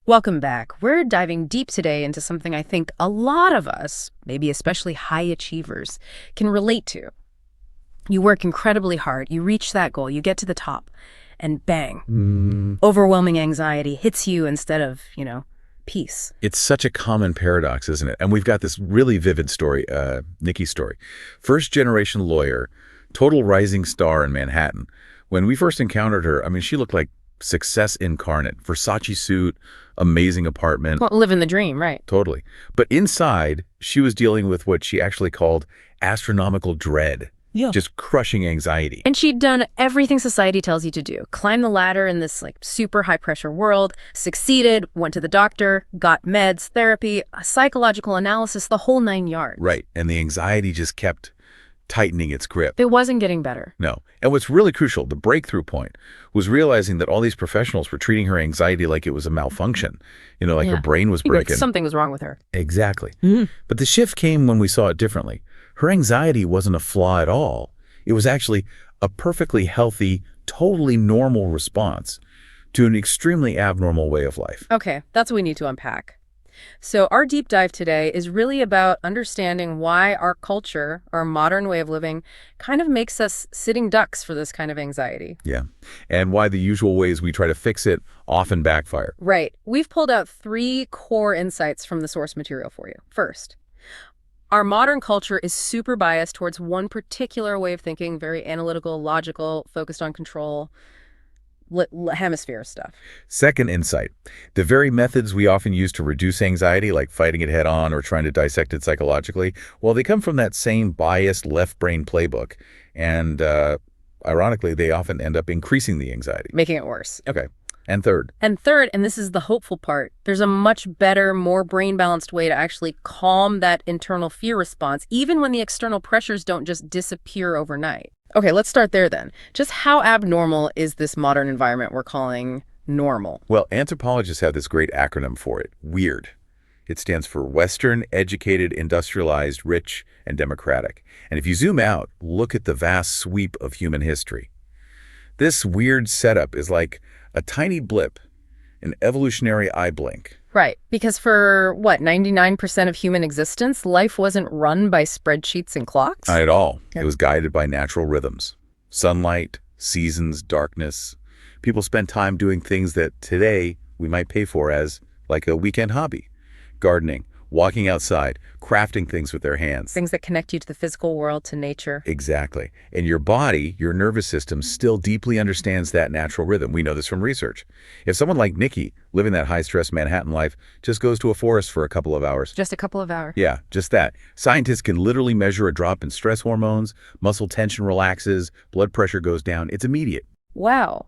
Welcome back. We're diving deep today into something I think a lot of us, maybe especially high achievers, can relate to. You work incredibly hard, you reach that goal, you get to the top, and bang, overwhelming anxiety hits you instead of, peace. It's such a common paradox, isn't it? And we've got this really vivid story, Nikki's story. First-generation lawyer, total rising star in Manhattan. When we first encountered her, she looked like success incarnate. Versace suit, amazing apartment. Well, living the dream, right? Totally. But inside, she was dealing with what she actually called astronomical dread. Yeah. Just crushing anxiety. And she'd done everything society tells you to do. Climb the ladder in this super high pressure world, succeeded, went to the doctor, got meds, therapy, a psychological analysis, the whole 9 yards. Right. And the anxiety just kept tightening its grip. It wasn't getting better. No. And what's really crucial, the breakthrough point, was realizing that all these professionals were treating her anxiety like it was a malfunction. Her brain was breaking. Something was wrong with her. Exactly. But the shift came when we saw it differently. Her anxiety wasn't a flaw at all. It was actually a perfectly healthy, totally normal response to an extremely abnormal way of life. Okay, that's what we need to unpack. So our deep dive today is really about understanding why our culture, our modern way of living, kind of makes us sitting ducks for this kind of anxiety. Yeah, and why the usual ways we try to fix it often backfire. Right. We've pulled out 3 core insights from the source material for you. First, our modern culture is super biased towards one particular way of thinking, very analytical, logical, focused on control, hemisphere stuff. Second insight, the very methods we often use to reduce anxiety, like fighting it head on or trying to dissect it psychologically, well, they come from that same biased left brain playbook. And ironically, they often end up increasing the anxiety. Making it worse. Okay. And third, and this is the hopeful part, there's a much better, more brain-balanced way to actually calm that internal fear response, even when the external pressures don't just disappear overnight. Okay, let's start there then. Just how abnormal is this modern environment we're calling normal? Well, anthropologists have this great acronym for it, WEIRD. It stands for Western, Educated, Industrialized, Rich, and Democratic. And if you zoom out, look at the vast sweep of human history. This weird setup is like a tiny blip, an evolutionary eye blink. Right, because for, 99% of human existence, life wasn't run by spreadsheets and clocks? Not at all. It was guided by natural rhythms. Sunlight, seasons, darkness. People spent time doing things that today we might pay for as like a weekend hobby. Gardening, walking outside, crafting things with their hands. Things that connect you to the physical world, to nature. Exactly. And your body, your nervous system, still deeply understands that natural rhythm. We know this from research. If someone like Nikki, living that high-stress Manhattan life, just goes to a forest for a couple of hours. Just a couple of hours. Yeah, just that. Scientists can literally measure a drop in stress hormones, muscle tension relaxes, blood pressure goes down. It's immediate. Wow.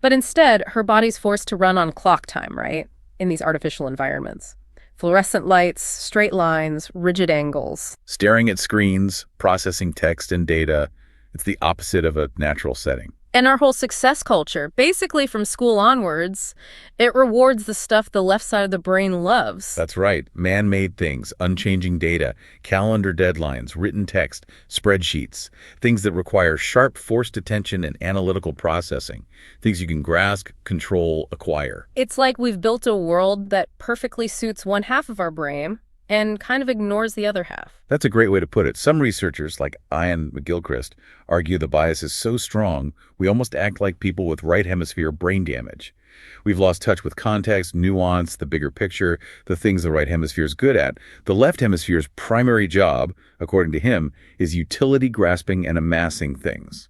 But instead, her body's forced to run on clock time, right? In these artificial environments. Fluorescent lights, straight lines, rigid angles. Staring at screens, processing text and data. It's the opposite of a natural setting. And our whole success culture, basically from school onwards, it rewards the stuff the left side of the brain loves. That's right. Man-made things, unchanging data, calendar deadlines, written text, spreadsheets, things that require sharp, forced attention and analytical processing, things you can grasp, control, acquire. It's like we've built a world that perfectly suits one half of our brain and kind of ignores the other half. That's a great way to put it. Some researchers, like Ian McGilchrist, argue the bias is so strong, we almost act like people with right hemisphere brain damage. We've lost touch with context, nuance, the bigger picture, the things the right hemisphere is good at. The left hemisphere's primary job, according to him, is utility grasping and amassing things.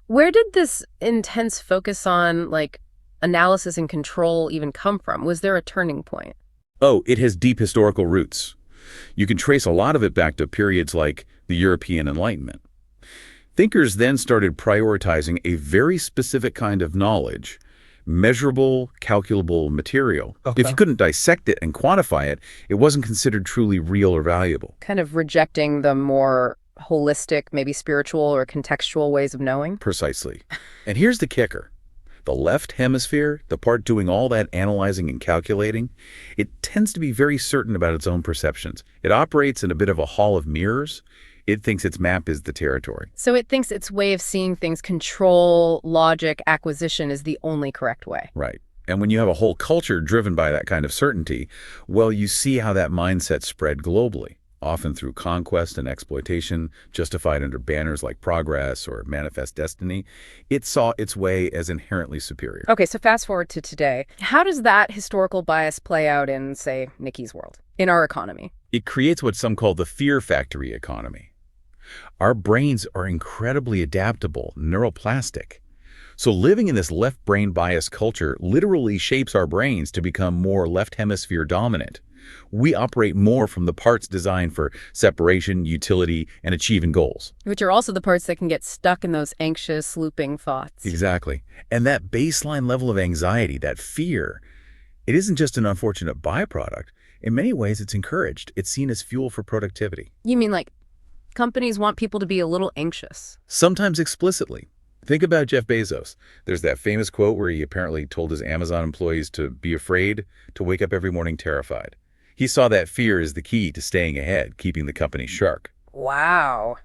Where did this intense focus on, analysis and control even come from? Was there a turning point? Oh, it has deep historical roots. You can trace a lot of it back to periods like the European Enlightenment. Thinkers then started prioritizing a very specific kind of knowledge, measurable, calculable material. Okay. If you couldn't dissect it and quantify it, it wasn't considered truly real or valuable. Kind of rejecting the more holistic, maybe spiritual or contextual ways of knowing? Precisely. And here's the kicker. The left hemisphere, the part doing all that analyzing and calculating, it tends to be very certain about its own perceptions. It operates in a bit of a hall of mirrors. It thinks its map is the territory. So it thinks its way of seeing things, control, logic, acquisition, is the only correct way. Right. And when you have a whole culture driven by that kind of certainty, well, you see how that mindset spread globally, often through conquest and exploitation, justified under banners like progress or manifest destiny. It saw its way as inherently superior. Okay, so fast forward to today. How does that historical bias play out in, say, Nikki's world, in our economy? It creates what some call the fear factory economy. Our brains are incredibly adaptable, neuroplastic. So living in this left brain bias culture literally shapes our brains to become more left hemisphere dominant. We operate more from the parts designed for separation, utility, and achieving goals. Which are also the parts that can get stuck in those anxious, looping thoughts. Exactly. And that baseline level of anxiety, that fear, it isn't just an unfortunate byproduct. In many ways, it's encouraged. It's seen as fuel for productivity. You mean like companies want people to be a little anxious? Sometimes explicitly. Think about Jeff Bezos. There's that famous quote where he apparently told his Amazon employees to be afraid, to wake up every morning terrified. He saw that fear as the key to staying ahead, keeping the company sharp. Wow.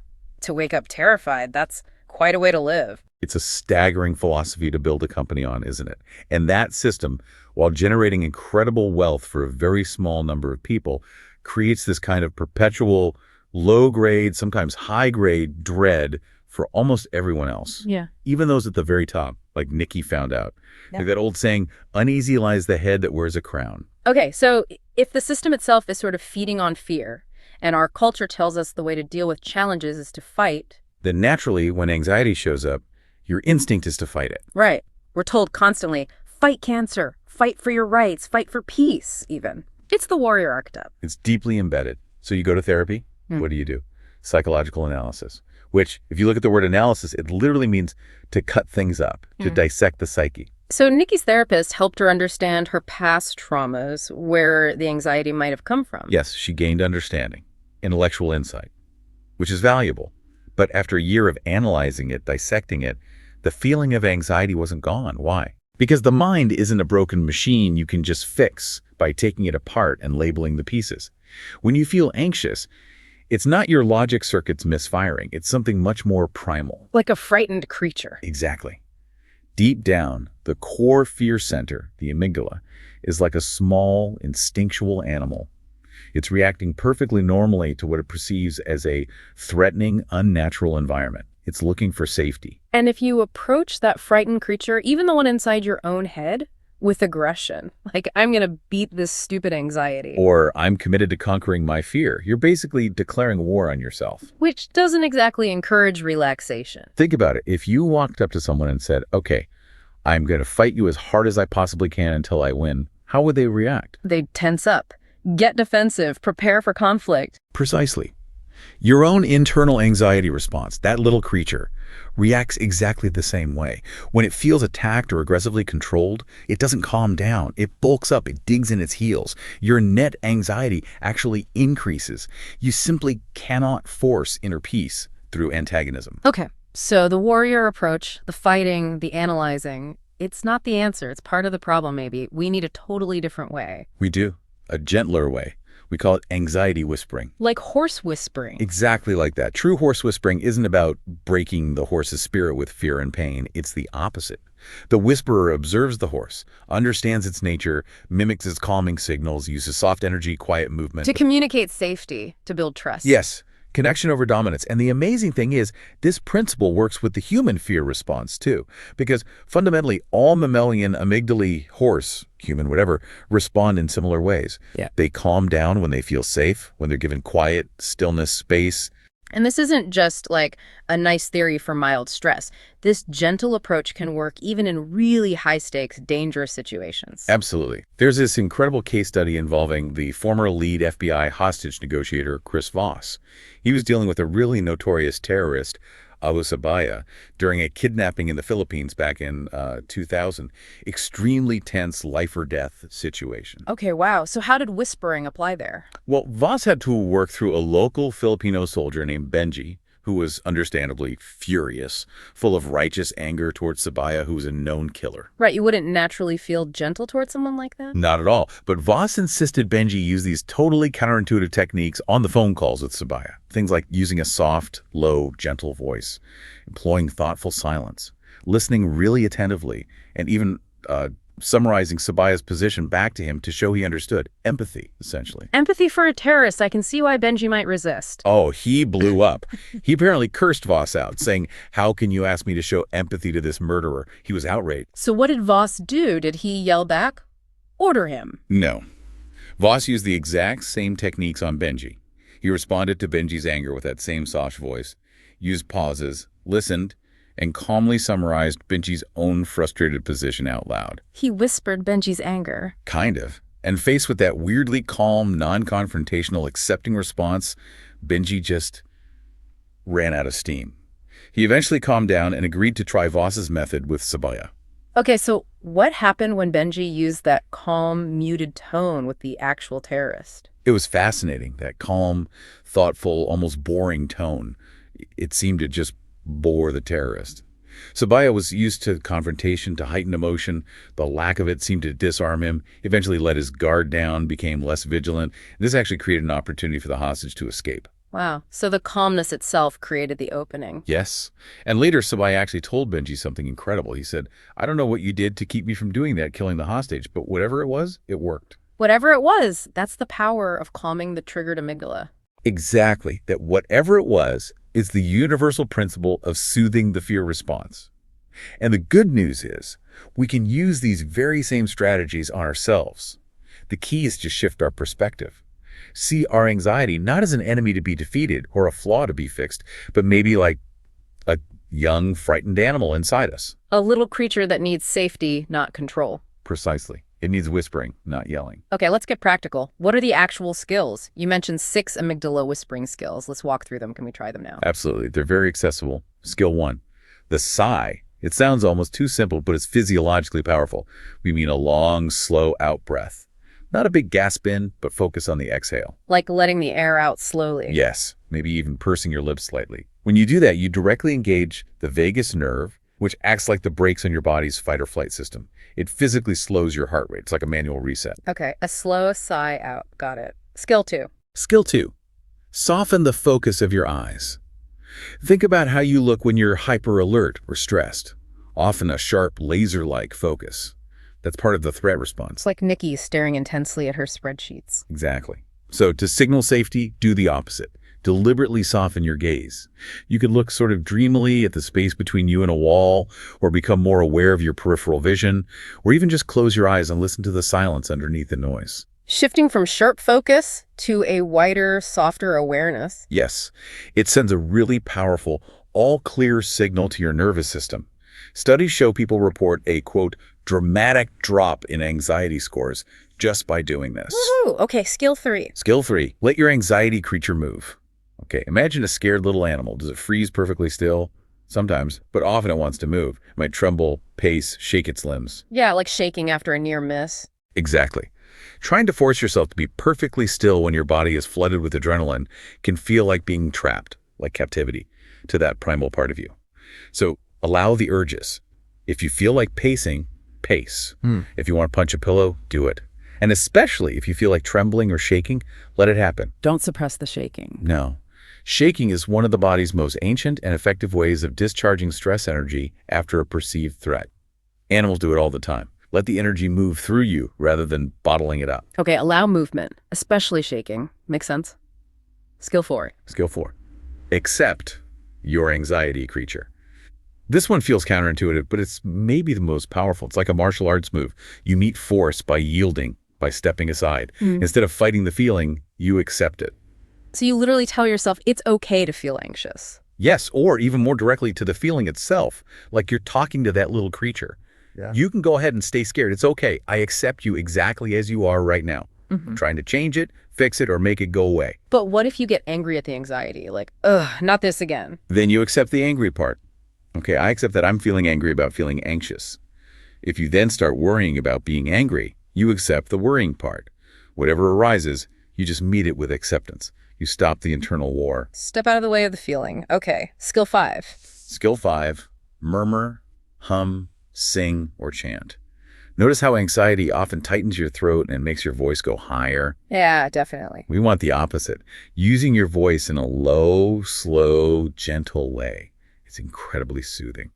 To wake up terrified, that's quite a way to live. It's a staggering philosophy to build a company on, isn't it? And that system, while generating incredible wealth for a very small number of people, creates this kind of perpetual low-grade, sometimes high-grade dread for almost everyone else. Yeah. Even those at the very top, like Nikki found out. Yeah. Like that old saying, uneasy lies the head that wears a crown. Okay, so if the system itself is sort of feeding on fear, and our culture tells us the way to deal with challenges is to fight. Then naturally, when anxiety shows up, your instinct is to fight it. Right. We're told constantly, fight cancer, fight for your rights, fight for peace, even. It's the warrior archetype. It's deeply embedded. So you go to therapy. What do? Psychological analysis. Which, if you look at the word analysis, it literally means to cut things up, to dissect the psyche. So Nikki's therapist helped her understand her past traumas, where the anxiety might have come from. Yes, she gained understanding, intellectual insight, which is valuable. But after a year of analyzing it, dissecting it, the feeling of anxiety wasn't gone. Why? Because the mind isn't a broken machine you can just fix by taking it apart and labeling the pieces. When you feel anxious, it's not your logic circuits misfiring. It's something much more primal. Like a frightened creature. Exactly. Deep down, the core fear center, the amygdala, is like a small, instinctual animal. It's reacting perfectly normally to what it perceives as a threatening, unnatural environment. It's looking for safety. And if you approach that frightened creature, even the one inside your own head, with aggression, like, I'm going to beat this stupid anxiety. Or, I'm committed to conquering my fear. You're basically declaring war on yourself. Which doesn't exactly encourage relaxation. Think about it. If you walked up to someone and said, okay, I'm going to fight you as hard as I possibly can until I win, how would they react? They'd tense up, get defensive, prepare for conflict. Precisely. Your own internal anxiety response, that little creature, reacts exactly the same way. When it feels attacked or aggressively controlled, it doesn't calm down. It bulks up. It digs in its heels. Your net anxiety actually increases. You simply cannot force inner peace through antagonism. Okay, so the warrior approach, the fighting, the analyzing, it's not the answer. It's part of the problem, maybe. We need a totally different way. We do. A gentler way. We call it anxiety whispering. Like horse whispering. Exactly like that. True horse whispering isn't about breaking the horse's spirit with fear and pain. It's the opposite. The whisperer observes the horse, understands its nature, mimics its calming signals, uses soft energy, quiet movement. To communicate safety, to build trust. Yes. Connection over dominance. And the amazing thing is, this principle works with the human fear response too. Because fundamentally, all mammalian amygdala, horse, human, whatever, respond in similar ways. Yeah. They calm down when they feel safe, when they're given quiet, stillness, space. And this isn't just like a nice theory for mild stress. This gentle approach can work even in really high-stakes, dangerous situations. Absolutely. There's this incredible case study involving the former lead FBI hostage negotiator, Chris Voss. He was dealing with a really notorious terrorist, Abu Sabaya, during a kidnapping in the Philippines back in 2000. Extremely tense life-or-death situation. Okay, wow. So how did whispering apply there? Well, Voss had to work through a local Filipino soldier named Benji, who was understandably furious, full of righteous anger towards Sabaya, who was a known killer. Right, you wouldn't naturally feel gentle towards someone like that? Not at all. But Voss insisted Benji use these totally counterintuitive techniques on the phone calls with Sabaya. Things like using a soft, low, gentle voice, employing thoughtful silence, listening really attentively, and even summarizing Sabaya's position back to him to show he understood. Empathy, essentially. Empathy for a terrorist. I can see why Benji might resist. Oh, he blew up. He apparently cursed Voss out, saying, "How can you ask me to show empathy to this murderer?" He was outraged. So what did Voss do? Did he yell back? Order him. No. Voss used the exact same techniques on Benji. He responded to Benji's anger with that same soft voice, used pauses, listened, and calmly summarized Benji's own frustrated position out loud. He whispered Benji's anger. Kind of. And faced with that weirdly calm, non-confrontational, accepting response, Benji just ran out of steam. He eventually calmed down and agreed to try Voss's method with Sabaya. Okay, so what happened when Benji used that calm, muted tone with the actual terrorist? It was fascinating, that calm, thoughtful, almost boring tone. It seemed to just bore the terrorist. Sabaya was used to confrontation, to heightened emotion. The lack of it seemed to disarm him, eventually let his guard down, became less vigilant. This actually created an opportunity for the hostage to escape. Wow, so the calmness itself created the opening. Yes. And later, Sabaya actually told Benji something incredible. He said, "I don't know what you did to keep me from doing that, killing the hostage, but whatever it was, it worked." Whatever it was, that's the power of calming the triggered amygdala. Exactly. That whatever it was is the universal principle of soothing the fear response. And the good news is, we can use these very same strategies on ourselves. The key is to shift our perspective. See our anxiety not as an enemy to be defeated or a flaw to be fixed, but maybe like a young, frightened animal inside us. A little creature that needs safety, not control. Precisely. It needs whispering, not yelling. Okay, let's get practical. What are the actual skills? You mentioned 6 amygdala whispering skills. Let's walk through them. Can we try them now? Absolutely. They're very accessible. Skill 1, the sigh. It sounds almost too simple, but it's physiologically powerful. We mean a long, slow out breath. Not a big gasp in, but focus on the exhale. Like letting the air out slowly. Yes, maybe even pursing your lips slightly. When you do that, you directly engage the vagus nerve, which acts like the brakes on your body's fight or flight system. It physically slows your heart rate. It's like a manual reset. Okay, a slow sigh out. Got it. Skill 2. Skill 2, soften the focus of your eyes. Think about how you look when you're hyper alert or stressed. Often a sharp, laser-like focus. That's part of the threat response. It's like Nikki staring intensely at her spreadsheets. Exactly. So to signal safety, do the opposite. Deliberately soften your gaze. You could look sort of dreamily at the space between you and a wall, or become more aware of your peripheral vision, or even just close your eyes and listen to the silence underneath the noise. Shifting from sharp focus to a wider, softer awareness. Yes, it sends a really powerful, all-clear signal to your nervous system. Studies show people report a, quote, dramatic drop in anxiety scores just by doing this. Woohoo! Okay, skill 3. Skill 3, let your anxiety creature move. Okay, imagine a scared little animal. Does it freeze perfectly still? Sometimes, but often it wants to move. It might tremble, pace, shake its limbs. Yeah, like shaking after a near miss. Exactly. Trying to force yourself to be perfectly still when your body is flooded with adrenaline can feel like being trapped, like captivity, to that primal part of you. So allow the urges. If you feel like pacing, pace. If you want to punch a pillow, do it. And especially if you feel like trembling or shaking, let it happen. Don't suppress the shaking. No. Shaking is one of the body's most ancient and effective ways of discharging stress energy after a perceived threat. Animals do it all the time. Let the energy move through you rather than bottling it up. Okay, allow movement, especially shaking. Makes sense? Skill 4. Skill 4. Accept your anxiety creature. This one feels counterintuitive, but it's maybe the most powerful. It's like a martial arts move. You meet force by yielding, by stepping aside. Instead of fighting the feeling, you accept it. So you literally tell yourself it's okay to feel anxious. Yes, or even more directly to the feeling itself, like you're talking to that little creature. Yeah. You can go ahead and stay scared. It's okay. I accept you exactly as you are right now. I'm trying to change it, fix it, or make it go away. But what if you get angry at the anxiety? Like, ugh, not this again. Then you accept the angry part. Okay, I accept that I'm feeling angry about feeling anxious. If you then start worrying about being angry, you accept the worrying part. Whatever arises, you just meet it with acceptance. You stop the internal war. Step out of the way of the feeling. Okay, skill 5. Skill 5, murmur, hum, sing, or chant. Notice how anxiety often tightens your throat and makes your voice go higher. Yeah, definitely. We want the opposite. Using your voice in a low, slow, gentle way. It's incredibly soothing.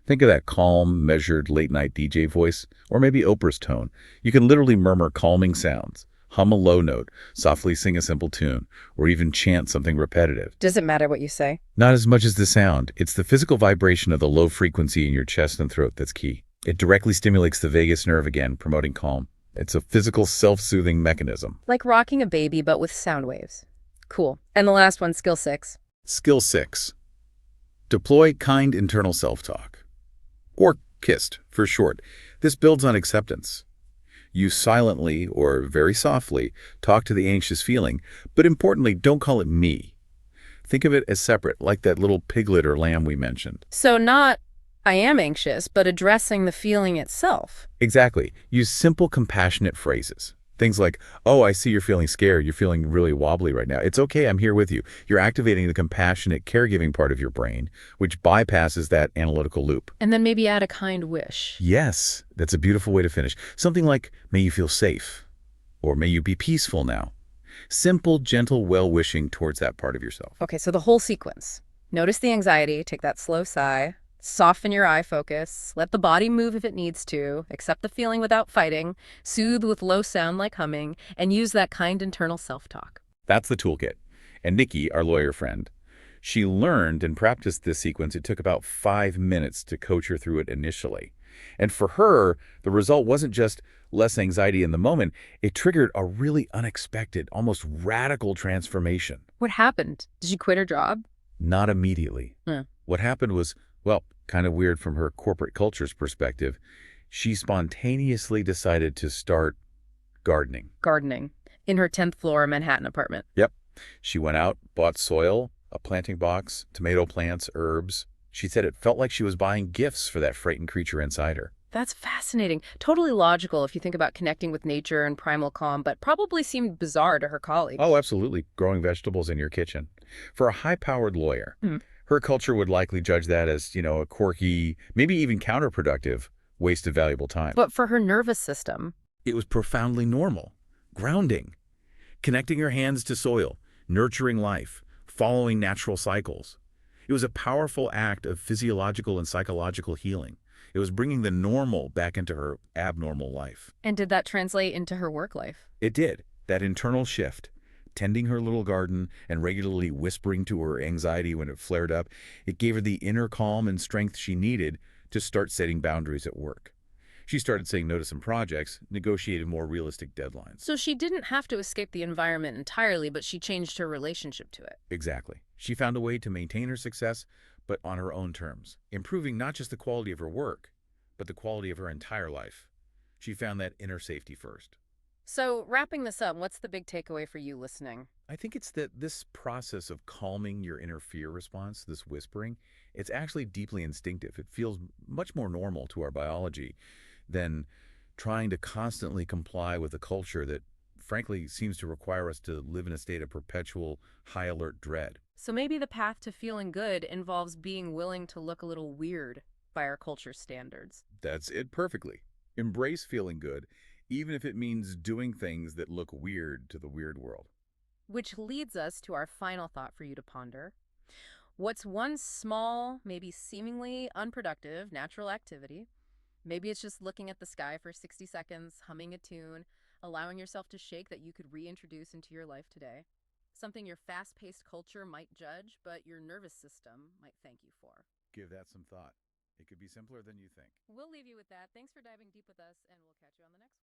Think of that calm, measured late-night DJ voice, or maybe Oprah's tone. You can literally murmur calming sounds, hum a low note, softly sing a simple tune, or even chant something repetitive. Does it matter what you say? Not as much as the sound. It's the physical vibration of the low frequency in your chest and throat that's key. It directly stimulates the vagus nerve again, promoting calm. It's a physical self-soothing mechanism. Like rocking a baby, but with sound waves. Cool. And the last one, skill 6. Skill 6. Deploy kind internal self-talk, or KIST for short. This builds on acceptance. You silently or very softly talk to the anxious feeling, but importantly, don't call it me. Think of it as separate, like that little piglet or lamb we mentioned. So not, I am anxious, but addressing the feeling itself. Exactly. Use simple, compassionate phrases. Things like, oh, I see you're feeling scared. You're feeling really wobbly right now. It's okay. I'm here with you. You're activating the compassionate, caregiving part of your brain, which bypasses that analytical loop. And then maybe add a kind wish. Yes, that's a beautiful way to finish. Something like, may you feel safe, or may you be peaceful now. Simple, gentle well-wishing towards that part of yourself. Okay, so the whole sequence. Notice the anxiety, take that slow sigh, soften your eye focus, let the body move if it needs to, accept the feeling without fighting, soothe with low sound like humming, and use that kind internal self-talk. That's the toolkit. And Nikki, our lawyer friend, she learned and practiced this sequence. It took about 5 minutes to coach her through it initially. And for her, the result wasn't just less anxiety in the moment. It triggered a really unexpected, almost radical transformation. What happened? Did she quit her job? Not immediately. Hmm. What happened was, well, kind of weird from her corporate culture's perspective. She spontaneously decided to start gardening. Gardening. In her 10th floor Manhattan apartment. Yep. She went out, bought soil, a planting box, tomato plants, herbs. She said it felt like she was buying gifts for that frightened creature inside her. That's fascinating. Totally logical if you think about connecting with nature and primal calm, but probably seemed bizarre to her colleagues. Oh, absolutely. Growing vegetables in your kitchen. For a high-powered lawyer, her culture would likely judge that as, a quirky, maybe even counterproductive waste of valuable time. But for her nervous system, It was profoundly normal, grounding, connecting her hands to soil, nurturing life, following natural cycles. It was a powerful act of physiological and psychological healing. It was bringing the normal back into her abnormal life. and did that translate into her work life? It did. That internal shift, tending her little garden and regularly whispering to her anxiety when it flared up, it gave her the inner calm and strength she needed to start setting boundaries at work. She started saying no to some projects, negotiated more realistic deadlines. So she didn't have to escape the environment entirely, but she changed her relationship to it. Exactly. She found a way to maintain her success, but on her own terms, improving not just the quality of her work, but the quality of her entire life. She found that inner safety first. So wrapping this up, what's the big takeaway for you listening? I think it's that this process of calming your inner fear response, this whispering, it's actually deeply instinctive. It feels much more normal to our biology than trying to constantly comply with a culture that, frankly, seems to require us to live in a state of perpetual high alert dread. So maybe the path to feeling good involves being willing to look a little weird by our culture's standards. That's it perfectly. Embrace feeling good, even if it means doing things that look weird to the weird world. Which leads us to our final thought for you to ponder. What's one small, maybe seemingly unproductive natural activity? Maybe it's just looking at the sky for 60 seconds, humming a tune, allowing yourself to shake that you could reintroduce into your life today. Something your fast-paced culture might judge, but your nervous system might thank you for. Give that some thought. It could be simpler than you think. We'll leave you with that. Thanks for diving deep with us, and we'll catch you on the next one.